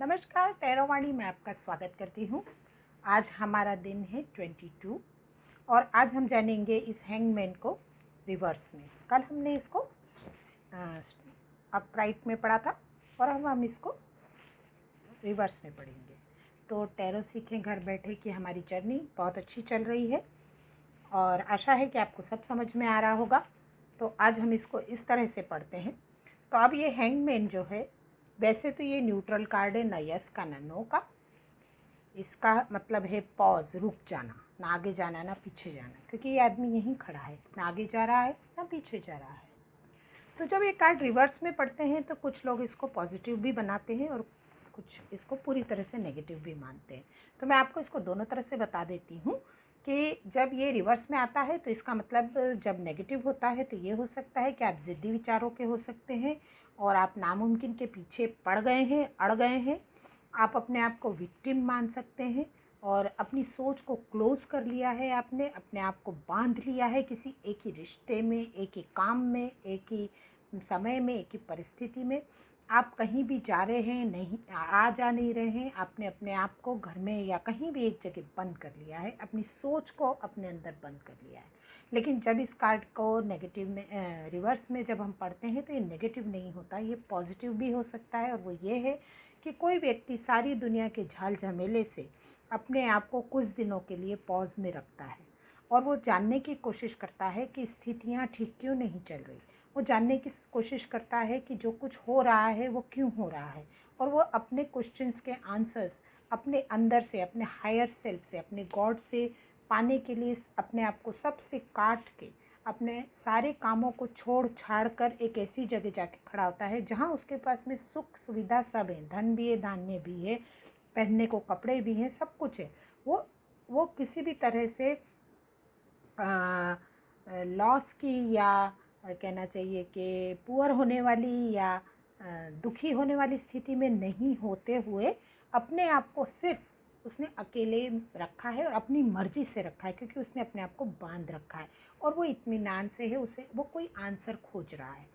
नमस्कार, टैरोवाणी में आपका स्वागत करती हूँ। आज हमारा दिन है 22 और आज हम जानेंगे इस हैंगमैन को रिवर्स में। कल हमने इसको अपराइट में पढ़ा था और अब हम इसको रिवर्स में पढ़ेंगे। तो टैरो सीखें घर बैठे कि हमारी जर्नी बहुत अच्छी चल रही है और आशा है कि आपको सब समझ में आ रहा होगा। तो आज हम इसको इस तरह से पढ़ते हैं। तो अब ये हैंगमैन जो है, वैसे तो ये न्यूट्रल कार्ड है, ना यस का ना नो का। इसका मतलब है पॉज, रुक जाना, ना आगे जाना ना पीछे जाना, क्योंकि ये आदमी यहीं खड़ा है, ना आगे जा रहा है ना पीछे जा रहा है। तो जब ये कार्ड रिवर्स में पढ़ते हैं तो कुछ लोग इसको पॉजिटिव भी बनाते हैं और कुछ इसको पूरी तरह से नेगेटिव भी मानते हैं। तो मैं आपको इसको दोनों तरह से बता देती हूँ कि जब ये रिवर्स में आता है तो इसका मतलब जब नेगेटिव होता है तो ये हो सकता है कि आप ज़िद्दी विचारों के हो सकते हैं और आप नामुमकिन के पीछे पड़ गए हैं, अड़ गए हैं। आप अपने आप को विक्टिम मान सकते हैं और अपनी सोच को क्लोज़ कर लिया है, आपने अपने आप को बांध लिया है किसी एक ही रिश्ते में, एक ही काम में, एक ही समय में, एक ही परिस्थिति में। आप कहीं भी जा रहे हैं, नहीं आ जा नहीं रहे हैं, आपने अपने आप को घर में या कहीं भी एक जगह बंद कर लिया है, अपनी सोच को अपने अंदर बंद कर लिया है। लेकिन जब इस कार्ड को नेगेटिव में रिवर्स में जब हम पढ़ते हैं तो ये नेगेटिव नहीं होता, ये पॉजिटिव भी हो सकता है। और वो ये है कि कोई व्यक्ति सारी दुनिया के झाल झमेले से अपने आप को कुछ दिनों के लिए पॉज में रखता है और वो जानने की कोशिश करता है कि स्थितियाँ ठीक क्यों नहीं चल रही। वो जानने की कोशिश करता है कि जो कुछ हो रहा है वो क्यों हो रहा है, और वो अपने क्वेश्चंस के आंसर्स अपने अंदर से, अपने हायर सेल्फ से, अपने गॉड से पाने के लिए अपने आप को सबसे काट के, अपने सारे कामों को छोड़ छाड़ कर एक ऐसी जगह जाके खड़ा होता है जहाँ उसके पास में सुख सुविधा सब है, धन भी है, धान्य भी है, पहनने को कपड़े भी हैं, सब कुछ है। वो किसी भी तरह से लॉस की या कहना चाहिए कि पुअर होने वाली या दुखी होने वाली स्थिति में नहीं होते हुए अपने आप को सिर्फ उसने अकेले रखा है और अपनी मर्जी से रखा है, क्योंकि उसने अपने आप को बांध रखा है और वो इत्मीनान से है। उसे वो कोई आंसर खोज रहा है,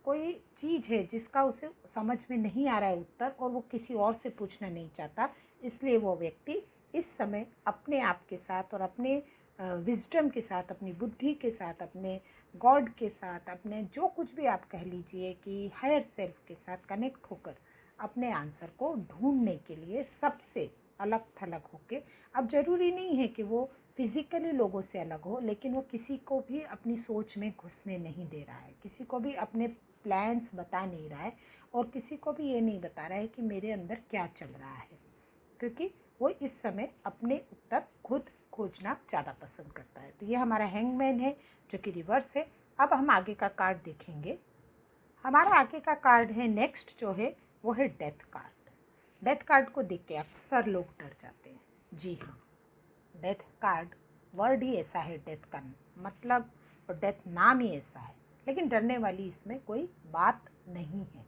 कोई चीज़ है जिसका उसे समझ में नहीं आ रहा है उत्तर, और वो किसी और से पूछना नहीं चाहता। इसलिए वो व्यक्ति इस समय अपने आप के साथ और अपने विजडम के साथ, अपनी बुद्धि के साथ, अपने गॉड के साथ, अपने जो कुछ भी आप कह लीजिए कि हायर सेल्फ के साथ कनेक्ट होकर अपने आंसर को ढूंढने के लिए सबसे अलग थलग होके, अब ज़रूरी नहीं है कि वो फिज़िकली लोगों से अलग हो, लेकिन वो किसी को भी अपनी सोच में घुसने नहीं दे रहा है, किसी को भी अपने प्लान्स बता नहीं रहा है और किसी को भी ये नहीं बता रहा है कि मेरे अंदर क्या चल रहा है, क्योंकि वो इस समय अपने उत्तर खुद खोजना ज़्यादा पसंद करता है। तो ये हमारा हैंगमैन है जो कि रिवर्स है। अब हम आगे का कार्ड देखेंगे। हमारा आगे का कार्ड है नेक्स्ट जो है वो है डेथ कार्ड। डेथ कार्ड को देख के अक्सर लोग डर जाते हैं। जी हाँ, डेथ कार्ड वर्ड ही ऐसा है, डेथ का मतलब, और डेथ नाम ही ऐसा है, लेकिन डरने वाली इसमें कोई बात नहीं है।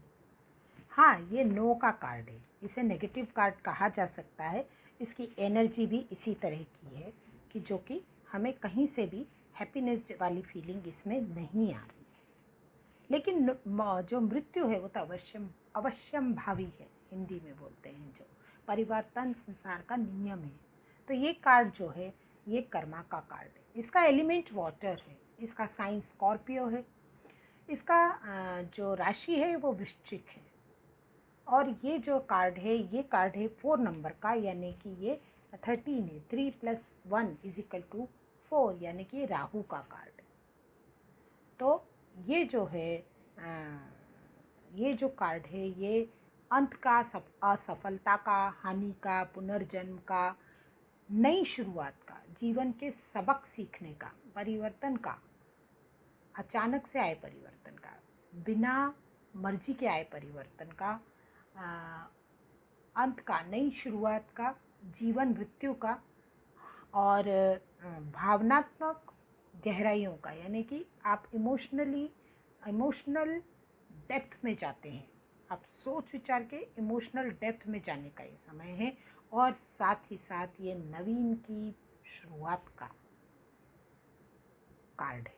हाँ, ये नो का कार्ड है, इसे नेगेटिव कार्ड कहा जा सकता है। इसकी एनर्जी भी इसी तरह की है कि जो कि हमें कहीं से भी हैप्पीनेस वाली फीलिंग इसमें नहीं आ रही है। लेकिन जो मृत्यु है वो तो अवश्यम भावी है, हिंदी में बोलते हैं जो परिवर्तन संसार का नियम है। तो ये कार्ड जो है ये कर्मा का कार्ड है। इसका एलिमेंट वाटर है, इसका साइन स्कॉर्पियो है, इसका जो राशि है वो वृश्चिक है, और ये जो कार्ड है ये कार्ड है 4 नंबर का, यानी कि ये 13 है। 3 + 1 = 4, यानी कि राहु का कार्ड है। तो ये जो है ये जो कार्ड है ये अंत का, असफलता का, हानि का, पुनर्जन्म का, नई शुरुआत का, जीवन के सबक सीखने का, परिवर्तन का, अचानक से आए परिवर्तन का, बिना मर्जी के आए परिवर्तन का, अंत का, नई शुरुआत का, जीवन मृत्यु का, और भावनात्मक गहराइयों का, यानी कि आप इमोशनल डेप्थ में जाते हैं, आप सोच विचार के इमोशनल डेप्थ में जाने का ये समय है, और साथ ही साथ ये नवीन की शुरुआत का कार्ड है।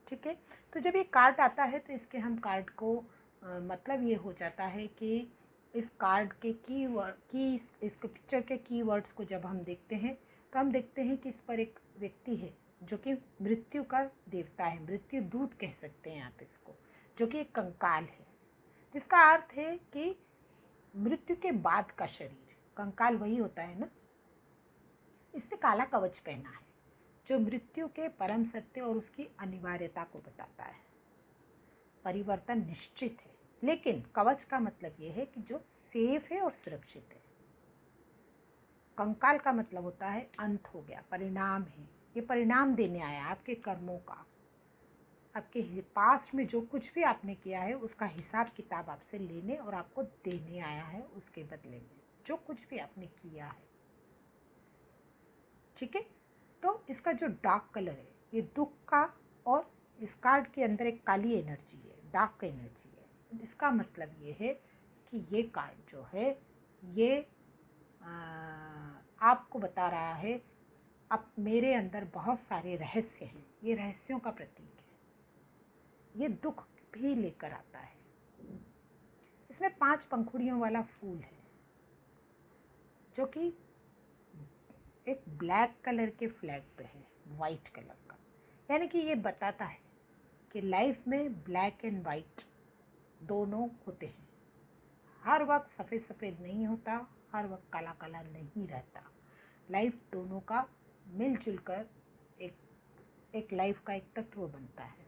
ठीक है, तो जब ये कार्ड आता है तो इसके हम कार्ड को मतलब ये हो जाता है कि इस कार्ड के इस पिक्चर के कीवर्ड्स को जब हम देखते हैं तो हम देखते हैं कि इस पर एक व्यक्ति है जो कि मृत्यु का देवता है, मृत्यु दूत कह सकते हैं आप इसको, जो कि एक कंकाल है, जिसका अर्थ है कि मृत्यु के बाद का शरीर। कंकाल वही होता है ना। इसने काला कवच पहना है जो मृत्यु के परम सत्य और उसकी अनिवार्यता को बताता है। परिवर्तन निश्चित है, लेकिन कवच का मतलब यह है कि जो सेफ है और सुरक्षित है। कंकाल का मतलब होता है अंत हो गया, परिणाम है, ये परिणाम देने आया आपके कर्मों का, आपके पास्ट में जो कुछ भी आपने किया है उसका हिसाब किताब आपसे लेने और आपको देने आया है उसके बदले में जो कुछ भी आपने किया है। ठीक है, तो इसका जो डार्क कलर है ये दुख का, और इस कार्ड के अंदर एक काली एनर्जी है, डार्क एनर्जी है। इसका मतलब ये है कि ये कार्ड जो है ये आपको बता रहा है अब मेरे अंदर बहुत सारे रहस्य हैं, ये रहस्यों का प्रतीक है। ये दुख भी लेकर आता है। इसमें 5 पंखुड़ियों वाला फूल है जो कि एक ब्लैक कलर के फ्लैग पे है, वाइट कलर का, यानी कि ये बताता है कि लाइफ में ब्लैक एंड वाइट दोनों होते हैं। हर वक्त सफ़ेद सफ़ेद नहीं होता, हर वक्त काला काला नहीं रहता। लाइफ दोनों का मिलजुल कर एक लाइफ का एक तत्व बनता है।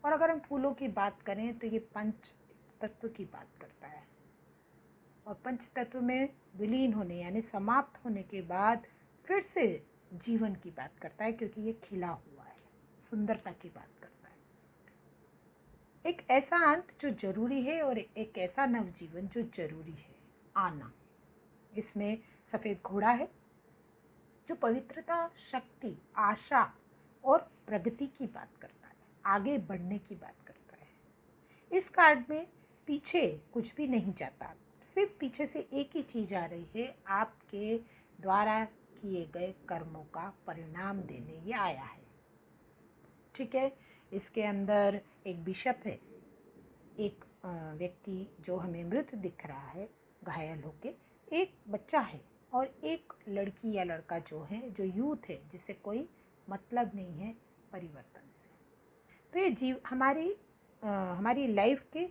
और अगर हम फूलों की बात करें तो ये पंच तत्व की बात करता है, और पंच तत्व में विलीन होने यानी समाप्त होने के बाद फिर से जीवन की बात करता है, क्योंकि ये खिला हुआ है, सुंदरता की बात करता है। एक ऐसा अंत जो जरूरी है और एक ऐसा नवजीवन जो जरूरी है आना। इसमें सफ़ेद घोड़ा है जो पवित्रता, शक्ति, आशा और प्रगति की बात करता है, आगे बढ़ने की बात करता है। इस कार्ड में पीछे कुछ भी नहीं जाता, सिर्फ पीछे से एक ही चीज़ आ रही है, आपके द्वारा किए गए कर्मों का परिणाम देने ये आया है। ठीक है, इसके अंदर एक बिशप है, एक व्यक्ति जो हमें मृत दिख रहा है घायल होके, एक बच्चा है और एक लड़की या लड़का जो है, जो यूथ है, जिसे कोई मतलब नहीं है परिवर्तन से। तो ये हमारी लाइफ के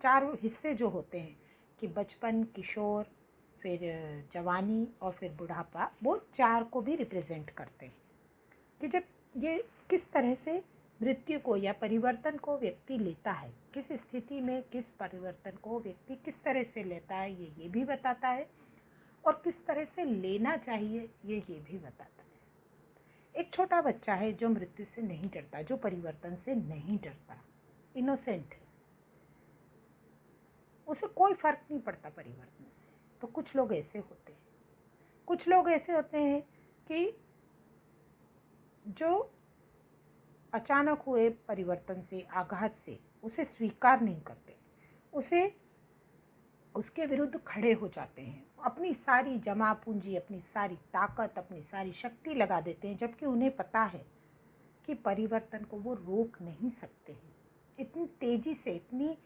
चार हिस्से जो होते हैं कि बचपन, किशोर, फिर जवानी और फिर बुढ़ापा, वो 4 को भी रिप्रेजेंट करते हैं कि जब ये किस तरह से मृत्यु को या परिवर्तन को व्यक्ति लेता है, किस स्थिति में किस परिवर्तन को व्यक्ति किस तरह से लेता है, ये भी बताता है, और किस तरह से लेना चाहिए ये भी बताता है। एक छोटा बच्चा है जो मृत्यु से नहीं डरता, जो परिवर्तन से नहीं डरता, इनोसेंट है, उसे कोई फर्क नहीं पड़ता परिवर्तन से। तो कुछ लोग ऐसे होते हैं, कुछ लोग ऐसे होते हैं कि जो अचानक हुए परिवर्तन से, आघात से उसे स्वीकार नहीं करते, उसके विरुद्ध खड़े हो जाते हैं, अपनी सारी जमा पूंजी, अपनी सारी ताकत, अपनी सारी शक्ति लगा देते हैं, जबकि उन्हें पता है कि परिवर्तन को वो रोक नहीं सकते हैं। इतनी तेज़ी से, इतनी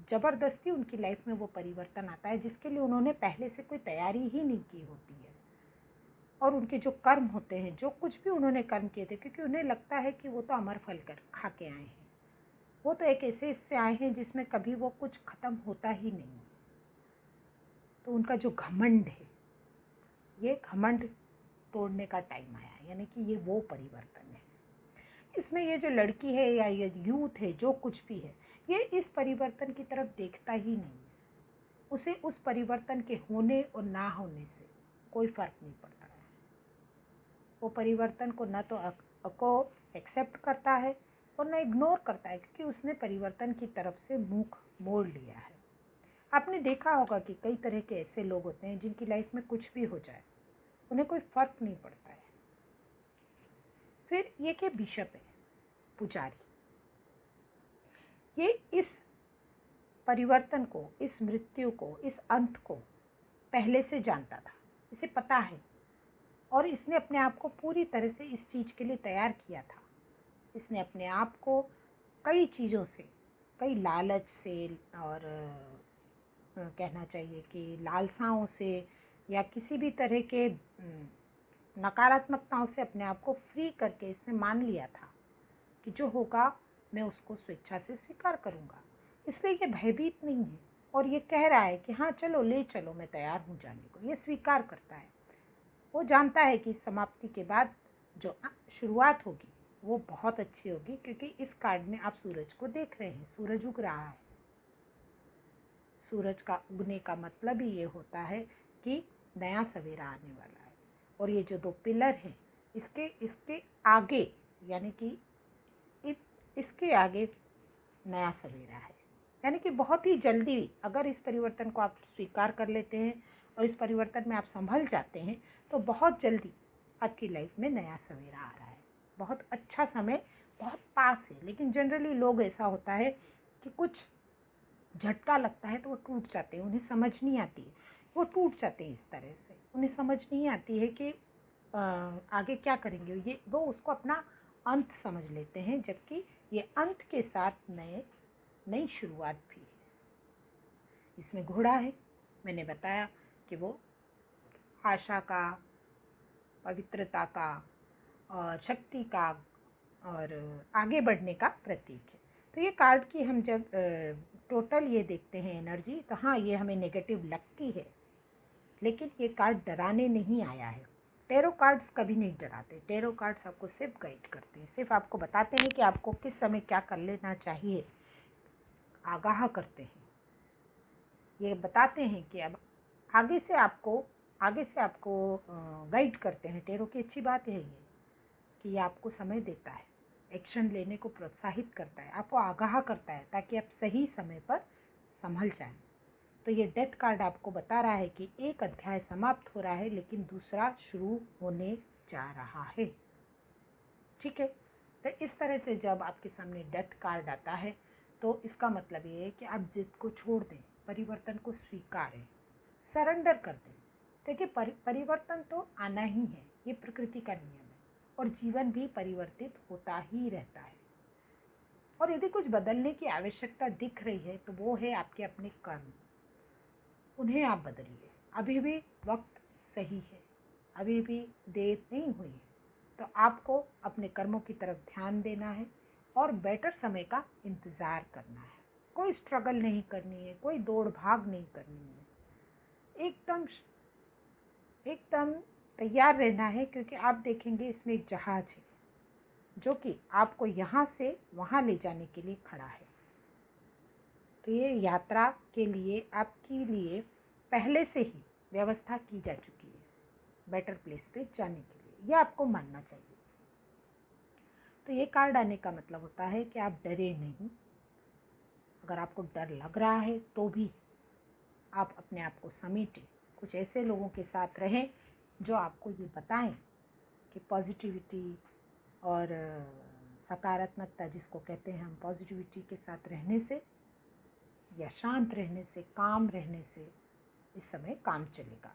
ज़बरदस्ती उनकी लाइफ में वो परिवर्तन आता है जिसके लिए उन्होंने पहले से कोई तैयारी ही नहीं की होती है। और उनके जो कर्म होते हैं, जो कुछ भी उन्होंने कर्म किए थे, क्योंकि उन्हें लगता है कि वो तो अमर फल कर खा के आए हैं, वो तो एक ऐसे इससे आए हैं जिसमें कभी वो कुछ ख़त्म होता ही नहीं। तो उनका जो घमंड है, ये घमंड तोड़ने का टाइम आया, यानी कि ये वो परिवर्तन है। इसमें ये जो लड़की है या ये यूथ है, जो कुछ भी है, ये इस परिवर्तन की तरफ देखता ही नहीं है। उसे उस परिवर्तन के होने और ना होने से कोई फ़र्क नहीं पड़ता है। वो परिवर्तन को न तो एक्सेप्ट करता है और न इग्नोर करता है, क्योंकि उसने परिवर्तन की तरफ से मुख मोड़ लिया है। आपने देखा होगा कि कई तरह के ऐसे लोग होते हैं जिनकी लाइफ में कुछ भी हो जाए उन्हें कोई फ़र्क नहीं पड़ता है। फिर ये के बिशप है, पुजारी, ये इस परिवर्तन को, इस मृत्यु को, इस अंत को पहले से जानता था, इसे पता है, और इसने अपने आप को पूरी तरह से इस चीज़ के लिए तैयार किया था। इसने अपने आप को कई चीज़ों से, कई लालच से और कहना चाहिए कि लालसाओं से या किसी भी तरह के नकारात्मकताओं से अपने आप को फ्री करके इसने मान लिया था कि जो होगा मैं उसको स्वेच्छा से स्वीकार करूँगा। इसलिए ये भयभीत नहीं है और ये कह रहा है कि हाँ चलो ले चलो, मैं तैयार हूँ जाने को। ये स्वीकार करता है। वो जानता है कि समाप्ति के बाद जो शुरुआत होगी वो बहुत अच्छी होगी, क्योंकि इस कार्ड में आप सूरज को देख रहे हैं। सूरज उग रहा है। सूरज का उगने का मतलब ही ये होता है कि नया सवेरा आने वाला है। और ये जो 2 पिलर हैं, इसके आगे, यानी कि इसके आगे नया सवेरा है। यानी कि बहुत ही जल्दी अगर इस परिवर्तन को आप स्वीकार कर लेते हैं और इस परिवर्तन में आप संभल जाते हैं तो बहुत जल्दी आपकी लाइफ में नया सवेरा आ रहा है। बहुत अच्छा समय बहुत पास है। लेकिन जनरली लोग, ऐसा होता है कि कुछ झटका लगता है तो वो टूट जाते हैं, उन्हें समझ नहीं आती है, वो टूट जाते हैं इस तरह से। उन्हें समझ नहीं आती है कि आगे क्या करेंगे। ये वो उसको अपना अंत समझ लेते हैं, जबकि ये अंत के साथ नई शुरुआत भी है। इसमें घोड़ा है। मैंने बताया कि वो आशा का, पवित्रता का और शक्ति का और आगे बढ़ने का प्रतीक है। तो ये कार्ड की हम जब टोटल ये देखते हैं एनर्जी, तो हाँ ये हमें नेगेटिव लगती है, लेकिन ये कार्ड डराने नहीं आया है। टेरो कार्ड्स कभी नहीं डराते। टेरो कार्ड्स आपको सिर्फ गाइड करते हैं, सिर्फ आपको बताते हैं कि आपको किस समय क्या कर लेना चाहिए, आगाह करते हैं। ये बताते हैं कि अब आगे से आपको गाइड करते हैं। टेरो की अच्छी बात है ये कि ये आपको समय देता है, एक्शन लेने को प्रोत्साहित करता है, आपको आगाह करता है ताकि आप सही समय पर संभल जाएं। तो ये डेथ कार्ड आपको बता रहा है कि एक अध्याय समाप्त हो रहा है लेकिन दूसरा शुरू होने जा रहा है। ठीक है। तो इस तरह से जब आपके सामने डेथ कार्ड आता है तो इसका मतलब ये है कि आप जिद को छोड़ दें, परिवर्तन को स्वीकारें, सरेंडर कर दें। देखिए परिवर्तन तो आना ही है, ये प्रकृति का नियम है और जीवन भी परिवर्तित होता ही रहता है। और यदि कुछ बदलने की आवश्यकता दिख रही है तो वो है आपके अपने कर्म। उन्हें आप बदलिए। अभी भी वक्त सही है, अभी भी देर नहीं हुई है। तो आपको अपने कर्मों की तरफ ध्यान देना है और बेटर समय का इंतज़ार करना है। कोई स्ट्रगल नहीं करनी है, कोई दौड़ भाग नहीं करनी है। एकदम तैयार रहना है, क्योंकि आप देखेंगे इसमें एक जहाज है जो कि आपको यहाँ से वहाँ ले जाने के लिए खड़ा है। तो ये यात्रा के लिए आपके लिए पहले से ही व्यवस्था की जा चुकी है, बेटर प्लेस पे जाने के लिए। ये आपको मानना चाहिए। तो ये कार्ड आने का मतलब होता है कि आप डरे नहीं। अगर आपको डर लग रहा है तो भी आप अपने आप को समेटें, कुछ ऐसे लोगों के साथ रहें जो आपको ये बताएं कि पॉजिटिविटी और सकारात्मकता जिसको कहते हैं हम, पॉजिटिविटी के साथ रहने से या शांत रहने से, काम रहने से इस समय काम चलेगा।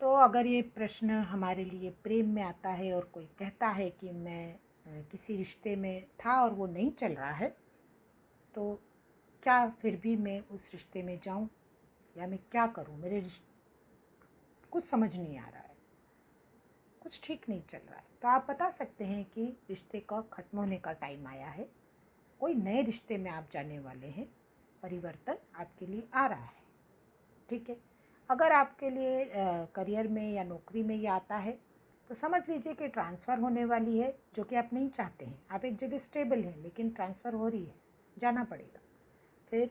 तो अगर ये प्रश्न हमारे लिए प्रेम में आता है और कोई कहता है कि मैं किसी रिश्ते में था और वो नहीं चल रहा है, तो क्या फिर भी मैं उस रिश्ते में जाऊं या मैं क्या करूं? मेरे कुछ समझ नहीं आ रहा है, कुछ ठीक नहीं चल रहा है। तो आप बता सकते हैं कि रिश्ते का ख़त्म होने का टाइम आया है, कोई नए रिश्ते में आप जाने वाले हैं, परिवर्तन आपके लिए आ रहा है। ठीक है। अगर आपके लिए करियर में या नौकरी में ये आता है तो समझ लीजिए कि ट्रांसफ़र होने वाली है, जो कि आप नहीं चाहते हैं। आप एक जगह स्टेबल हैं लेकिन ट्रांसफ़र हो रही है, जाना पड़ेगा। फिर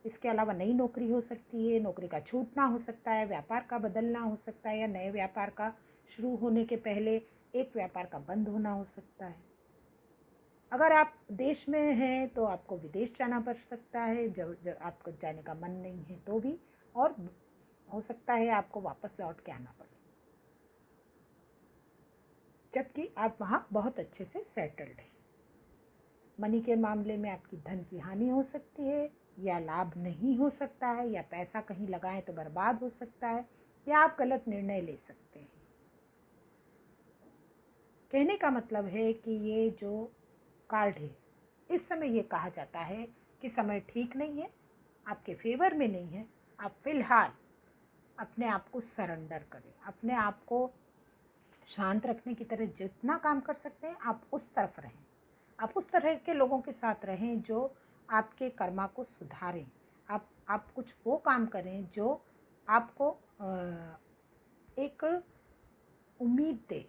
इसके अलावा नई नौकरी हो सकती है, नौकरी का छूटना हो सकता है, व्यापार का बदलना हो सकता है, या नए व्यापार का शुरू होने के पहले एक व्यापार का बंद होना हो सकता है। अगर आप देश में हैं तो आपको विदेश जाना पड़ सकता है, जब आपको जाने का मन नहीं है तो भी, और हो सकता है आपको वापस लौट के आना पड़े, जबकि आप वहाँ बहुत अच्छे से सेटल्ड हैं। मनी के मामले में आपकी धन की हानि हो सकती है, या लाभ नहीं हो सकता है, या पैसा कहीं लगाएं तो बर्बाद हो सकता है, या आप गलत निर्णय ले सकते हैं। कहने का मतलब है कि ये जो कार्ड है, इस समय ये कहा जाता है कि समय ठीक नहीं है, आपके फेवर में नहीं है। आप फिलहाल अपने आप को सरेंडर करें, अपने आप को शांत रखने की तरह जितना काम कर सकते हैं आप उस तरफ रहें। आप उस तरह के लोगों के साथ रहें जो आपके कर्मा को सुधारें। आप कुछ वो काम करें जो आपको एक उम्मीद दे,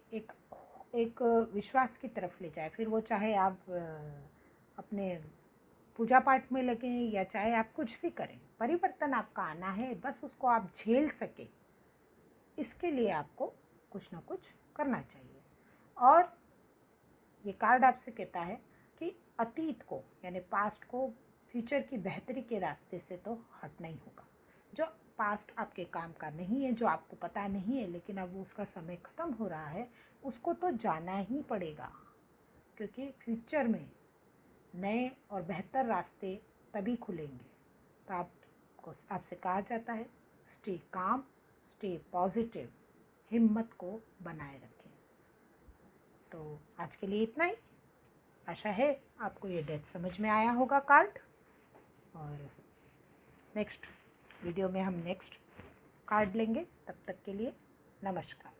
एक विश्वास की तरफ ले जाए। फिर वो चाहे आप अपने पूजा पाठ में लगें या चाहे आप कुछ भी करें, परिवर्तन आपका आना है, बस उसको आप झेल सके, इसके लिए आपको कुछ ना कुछ करना चाहिए। और ये कार्ड आपसे कहता है कि अतीत को यानी पास्ट को फ्यूचर की बेहतरी के रास्ते से तो हटना ही होगा। जो पास्ट आपके काम का नहीं है, जो आपको पता नहीं है, लेकिन अब उसका समय ख़त्म हो रहा है, उसको तो जाना ही पड़ेगा, क्योंकि फ्यूचर में नए और बेहतर रास्ते तभी खुलेंगे। तो आपसे कहा जाता है स्टे काम, स्टे पॉजिटिव, हिम्मत को बनाए रखें। तो आज के लिए इतना ही। आशा है आपको ये डेथ समझ में आया होगा कार्ड, और नेक्स्ट वीडियो में हम नेक्स्ट कार्ड लेंगे। तब तक के लिए नमस्कार।